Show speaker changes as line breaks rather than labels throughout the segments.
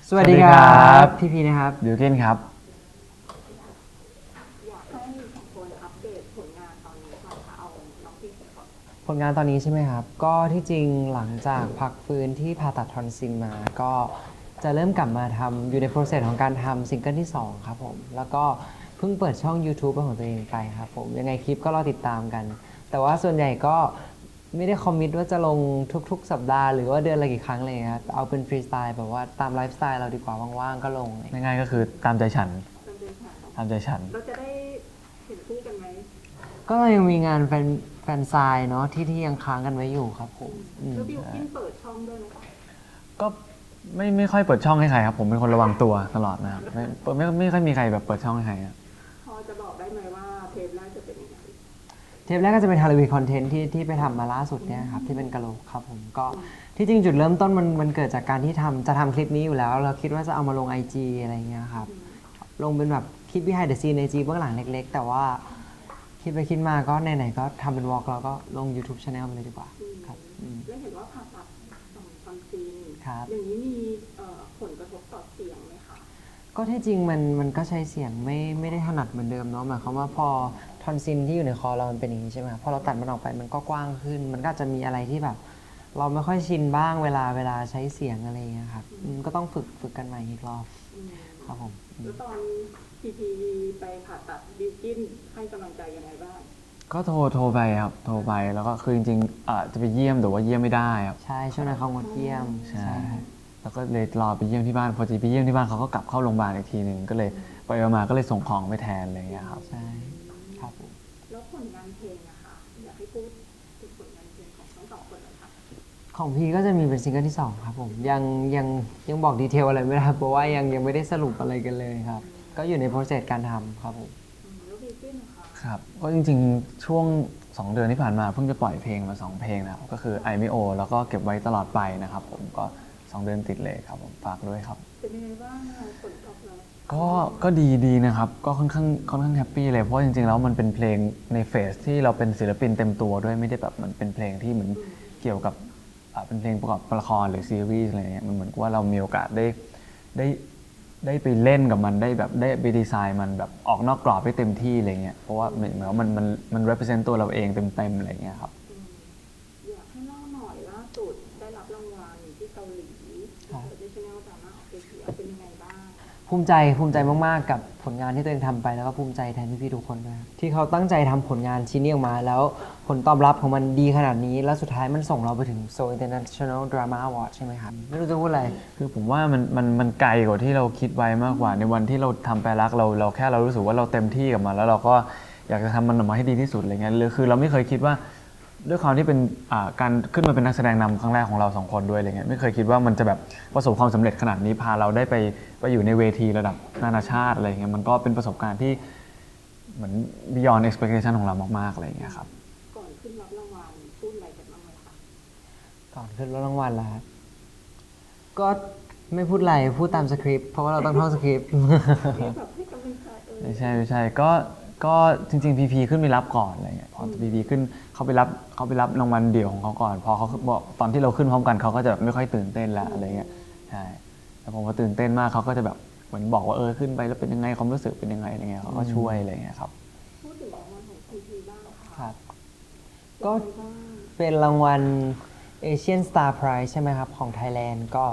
สวัสดีครับพี่พีนะครับ
บิวกินครับ
อยากให้สองคนอัปเดตผลงานตอนนี้ก่อนค่ะเอาน้องพี่ก่อน
ผลงานตอนนี้ใช่ไหมครับก็ที่จริงหลังจากพักฟื้นที่ผ่าตัดทอนซิลมาก็จะเริ่มกลับมาทำอยู่ในโปรเซสของการทำซิงเกิลที่2ครับผมแล้วก็เพิ่งเปิดช่อง YouTube เป็นของตัวเองไปครับผมยังไงคลิปก็รอติดตามกัน แต่ว่าส่วนใหญ่ก็ไม่ได้คอมมิตว่าจะลงทุกๆสัปดาห์หรือว่าเดือนละกี่ครั้งเลยครับเอาเป็นฟรีสไตล์แบบว่าตามไลฟ์สไตล์เราดีกว่าว่างๆก็ลงเลย
ง่ายๆก็คือตามใจฉัน
มันเป็นฉาก
ตามใจฉัน
เราจะได้เห็นคู่กันไหม
ก็เรายังมีงานแฟนซายเนาะที่ยังค้างกันไว้อยู่ครับผม
แล้วบิวกิ้นเปิดช่องด้วยไหมคะ
ก็ไม่ค่อยเปิดช่องให้ใครครับผมเป็นคนระวังตัวตลอดนะครับไม่ค่อยมีใครแบบเปิดช่องให้ใครครับ
พอจะบอกได้ไหมว่าเทปแรกจะเป็นยังไง
เทปแรกก็จะเป็นฮาโลวีนคอนเทนต์ที่ไปทำมาล่าสุดเนี่ยครับที่เป็นกะโหลกครับผมก็ที่จริงจุดเริ่มต้นมันเกิดจากการที่จะทำคลิปนี้อยู่แล้วเราคิดว่าจะเอามาลง IG อะไรเงี้ยครับลงเป็นแบบคลิป behind the scene IG เบื้องหลังเล็กๆแต่ว่าคิดไปคิดมาก็ไหนๆก็ทำเป็นวอล์กแล้วก็ลง YouTube Channel ไปเลยดีกว่าครับ
แล้วเห็นว่าผ่าตัดทำซีน
ครับ
อย่างนี้มีผลกระทบต่อเสียงไหมคะ
ก็ที่จริงมันก็ใช้เสียงไม่ได้ถนัดเหมือนเดิมเนาะหมายความว่าพอทอนซิลที่อยู่ในคอเรามันเป็นอย่างนี้ใช่ไหมครับพอเราตัดมันออกไปมันก็กว้างขึ้นมันก็จะมีอะไรที่แบบเราไม่ค่อยชินบ้างเวลาใช้เสียงอะไรอย่างเงี้ยครับก็ต้องฝึกกันใหม่อีกรอบครับผม
แล้วตอนพีไปผ่าตัดบิวกิ้นให้กำลังใจยังไงบ้าง
ก็โทรไปครับโทรไปแล้วก็คือจริงๆจะไปเยี่ยมแต่ว่าเยี่ยมไม่ได้ครับ
ใช่ช่วงนั้นเขางดเยี่ยม
ใช่แล้วก็เลยรอไปเยี่ยมที่บ้านพอจะไปเยี่ยมที่บ้านเขาก็กลับเข้าโรงพยาบาลอีกทีหนึ่งก็เลยไปมาก็เลยส่งของไปแทนอะไรอย่างเงี้ยครับ
ใช่ครับผม
แล้วผลงานเพลงอะค่ะอยากให้พูดถึงผลงานเพลงของทั้งสองคนเลยค่ะ
ของพี่ก็จะมีเป็นซิงเกิลที่2ครับผมยังบอกดีเทลอะไรไม่ได้เพราะว่ายังไม่ได้สรุปอะไรกันเลยครับก็อยู่ในโปรเซสการทำครับผม
แล้วบิวกิ้นนะคะ
ครับก็จริงๆช่วง2 เดือนที่ผ่านมาเพิ่งจะปล่อยเพลงมา2 เพลงนะครับก็คือไอไม่โอแล้วก็เก็บไว้ตลอดไปนะครับผมก็2 เดือนติดเลยครับผมฝากด้วยครับ
เป็นยังไงบ้างผลตอบรับ
ก็ดีนะครับก็ค่อนข้างแฮปปี้เลยเพราะจริงๆแล้วมันเป็นเพลงในเฟสที่เราเป็นศิลปินเต็มตัวด้วยไม่ได้แบบมันเป็นเพลงที่เหมือนเกี่ยวกับเป็นเพลงประกอบละครหรือซีรีส์อะไรเงี้ยมันเหมือนว่าเรามีโอกาสได้ได้ไปเล่นกับมันได้แบบได้ไปดีไซน์มันแบบออกนอกกรอบได้เต็มที่อะไรเงี้ยเพราะว่าเหมือนว่ามัน represent ตัวเราเองเต็มๆอะไรเงี้ยครับ
อยากให้เล่าหน่อยล่าสุดได้รับรางวัลที่เกาหลี International Drama of the Year เป็นยังไงบ้าง
ภูมิใจมากๆกับผลงานที่ตัวเองทำไปแล้วก็ภูมิใจแทนพี่ๆทุกคนด้วยที่เขาตั้งใจทำผลงานชิ้นนี้ออกมาแล้วผลตอบรับของมันดีขนาดนี้แล้วสุดท้ายมันส่งเราไปถึง Seoul International Drama Award ใช่ไหมครับไม่รู้จะพูดอะไร
คือผมว่ามันไกลกว่าที่เราคิดไว้มากกว่าในวันที่เราทำไปรักเราแค่เรารู้สึกว่าเราเต็มที่กับมันแล้วเราก็อยากจะทำมันออกมาให้ดีที่สุดอะไรเงี้ยคือเราไม่เคยคิดว่าด้วยความที่เป็นการขึ้นมาเป็นนักแสดงนำครั้งแรกของเรา2 คนด้วยอะไรเงี้ยไม่เคยคิดว่ามันจะแบบประสบความสำเร็จขนาดนี้พาเราได้ไปอยู่ในเวทีระดับนานาชาติอะไรเงี้ยมันก็เป็นประสบการณ์ที่เหมือน beyond expectation ของเรามากๆอะไรเงี้ยครับ
ก่อนขึ้นรับรางวัลพูดอะไรกันบ้างไหมคะ
ก่อนขึ้นรับรางวัลแล้วก็ไม่พูดอะไรพูดตามสคริปต์เพราะว่าเราต้องท่องสคริปต์
แบบให้กำลังใจ
ไม่ใช่ก็จริงๆพีพีขึ้นไปรับก่อนอะไรเงี้ยพอพีพีขึ้นเขาไปรับรางวัลเดี่ยวของเขาก่อนพอเขาบอกตอนที่เราขึ้นพร้อมกันเขาก็จะไม่ค่อยตื่นเต้นละอะไรเงี้ยใช่แต่ผมว่าตื่นเต้นมากเขาก็จะแบบเหมือนบอกว่าขึ้นไปแล้วเป็นยังไงความรู้สึกเป็นยังไงอะไรเงี้ยเขาก็ช่วยอะไรเงี้ยครับ
พูดถึงรางวัลของพีพีบ้าง
ครั
ค่ะ
บก็เป็นรางวัล Asian Star Prize ใช่ไหมครับของ Thailand ก็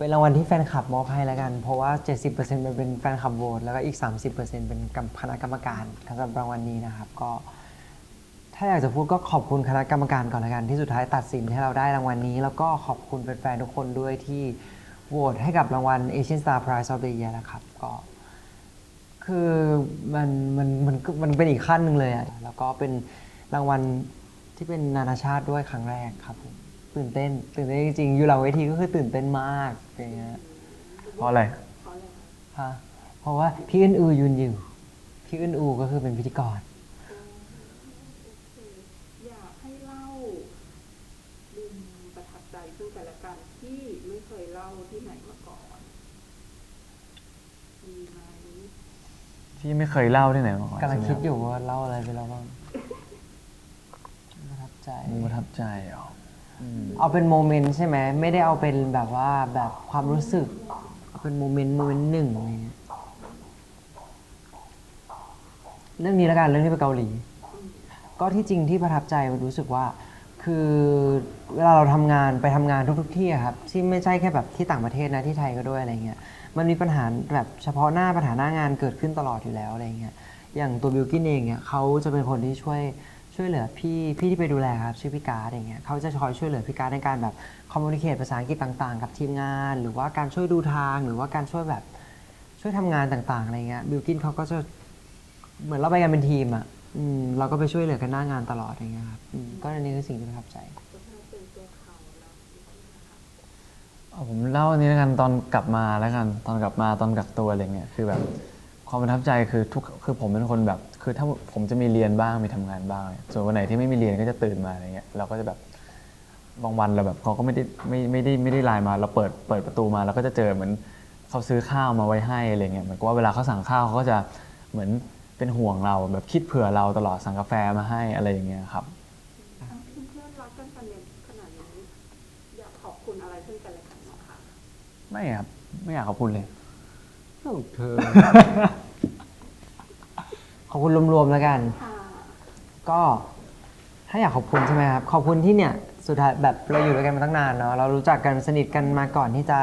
เป็นรางวัลที่แฟนคลับมอบให้แล้วกันเพราะว่า 70%มันเป็นแฟนคลับโหวตแล้วก็อีก 30%เป็นคณะกรรมการสำหรับรางวัลนี้นะครับก็ถ้าอยากจะพูดก็ขอบคุณคณะกรรมการก่อนละกันที่สุดท้ายตัดสินให้เราได้รางวัลนี้แล้วก็ขอบคุณแฟนๆทุกคนด้วยที่โหวตให้กับรางวัล Asian Star Prize of the Year นะครับก็คือมันเป็นอีกขั้นหนึ่งเลยอะแล้วก็เป็นรางวัลที่เป็นนานาชาติด้วยครั้งแรกครับผมตื่นเต้นจริงๆอยู่หลังเวทีก็คือตื่นเต้นมากอย่างเงี้ย
เพราะอะไร
ฮะเพราะว่าพี่อึนอือยืนอยู่พี่อึนอูก็คือเป็นพิธีกร
อยากให้เล่ามุมประทับใจซึ่งกันและกันที่ไม่เคยเล่าที่ไหนมาก่อนมีไหม
ที่ไม่เคยเล่าที่ไหนมาก่อน
กำลังคิดอยู่ว่าเล่าอะไรไปแล้วบ้างประทับใจ
ประทับใจเหรอ
เอาเป็นโมเมนต์ใช่ไหมไม่ได้เอาเป็นแบบว่าแบบความรู้สึก เป็นโมเมนต์หนึ่งอะไรเงี้ยเรื่องนี้แล้วกันเรื่องที่ไปเกาหลี ก็ที่จริงที่ประทับใจรู้สึกว่า คือเวลาเราทำงานไปทำงานทุกที่อะครับที่ไม่ใช่แค่แบบที่ต่างประเทศนะที่ไทยก็ด้วยอะไรเงี้ยมันมีปัญหาแบบเฉพาะหน้าปัญหาหน้างานเกิดขึ้นตลอดอยู่แล้วอะไรเงี้ยอย่างตัวบิลกินเองเนี่ยเขาจะเป็นคนที่ช่วยเหลือพี่ที่ไปดูแลครับชื่อพี่การ์ดอย่างเงี้ยเขาจะคอยช่วยเหลือพี่การ์ดในการแบบคอมมูนิเคชภาษาอังกฤษต่างๆกับทีมงาน หรือว่าการช่วยดูทางหรือว่าการช่วยแบบช่วยทำงานต่างๆอะไรเงี้ยบิลกินเขาก็จะเหมือนเราไปกันเป็นทีมอ่ะเราก็ไปช่วยเหลือกันหน้างานตลอดอย่างเงี้ยครับก็อันนี้คือสิ่งที่ประทับใจ
ผมเล่าอันนี้แล้วกันตอนกลับมาแล้วกันตอนกลับมาตอนกักตัวอะไรเงี้ยคือแบบความประทับใจคือผมเป็นคนแบบคือถ้าผมจะมีเรียนบ้างมีทำงานบ้างส่วนวันไหนที่ไม่มีเรียนก็จะตื่นมาอะไรเงี้ยเราก็จะแบบบางวันเราแบบเขาก็ไม่ได้ไลน์มาเราเปิดประตูมาเราก็จะเจอเหมือนเขาซื้อข้าวมาไว้ให้อะไรเงี้ยเหมือนกับว่าเวลาเขาสั่งข้าวเขาก็จะเหมือนเป็นห่วงเราแบบคิดเผื่อเราตลอดสั่งกาแฟมาให้อะไรอย่างเงี้ยครับ
เพื่อนรักกันขนาดนี้อยากขอบคุณอะไรซึ่งกันและกันบ้างคะ
ไม่ครับไม่อยากขอบคุณเลย
เธอ ขอบคุณรวมๆแล้วกัน
ค่ะ
ก็ถ้าอยากขอบคุณใช่ไหมครับ ขอบคุณที่เนี่ยสุดท้ายแบบเราอยู่ด้วยกันมาตั้งนานเนาะเรารู้จักกันสนิทกันมาก่อนที่จะ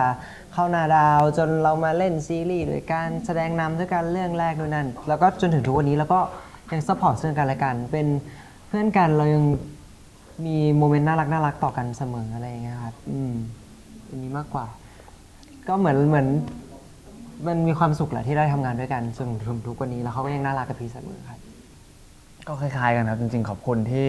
เข้านาดาวจนเรามาเล่นซีรีส์ด้วยกันแสดงนำด้วยกันเรื่องแรกด้วยนั่นแล้วก็จนถึงทุกวันนี้แล้วก็ยังซัพพอร์ตซึ่งกันและกัน เป็นเพื่อนกันเรายังมีโมเมนต์น่ารักต่อกันเสมออะไรอย่างเงี้ยครับอันนี้มากกว่า ก็เหมือนมันมีความสุขแหละที่ได้ทำงานด้วยกันจนถึงทุกวันนี้แล้วเขาก็ยังน่ารักกับพี่เสมอครับ
ก็คล้ายๆกันครับจริงๆขอบคุณที่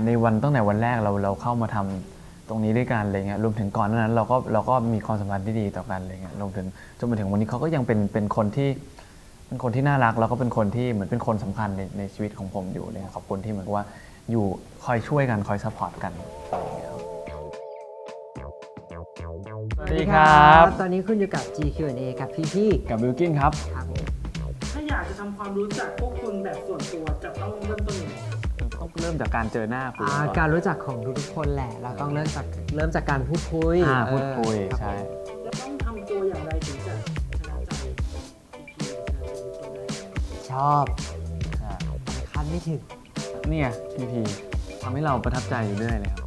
ในวันตั้งแต่วันแรกเราเข้ามาทำตรงนี้ด้วยกันอะไรเงี้ยรวมถึงก่อนหน้านั้นเราก็มีความสัมพันธ์ที่ดีต่อกันอะไรเงี้ยรวมถึงจนมาถึงวันนี้เขาก็ยังเป็นคนที่น่ารักแล้วก็เป็นคนที่เหมือนเป็นคนสำคัญในชีวิตของผมอยู่เลยขอบคุณที่เหมือนว่าอยู่คอยช่วยกันคอยซัพพอร์ตกันอะไรเงี้ยครับสวัสดีครับ
ตอนนี้คุณอยู่กับ GQ&A กับพี่
กับบิลกินครับ
ๆครับผม
ถ้าอยากจะทำความรู้จักพวกคุณแบบส่วนตัวจะต้องเริ่มต้นยังไง
ต้องเริ่มจากการเจอหน้าคุยก่อน
การรู้จักของทุกๆคนแหละ เราต้องเริ่มจากการพูดคุย
พูดคุย
ครับ
ใช่
แล้วต้องทำตัวอย่างไรถึงจะชนะใจพีชนะใจตัวได้
ชอบคาดไม่ถึง
เนี่ยพีทำให้เราประทับใจอยู่เรื่อยเลยครับ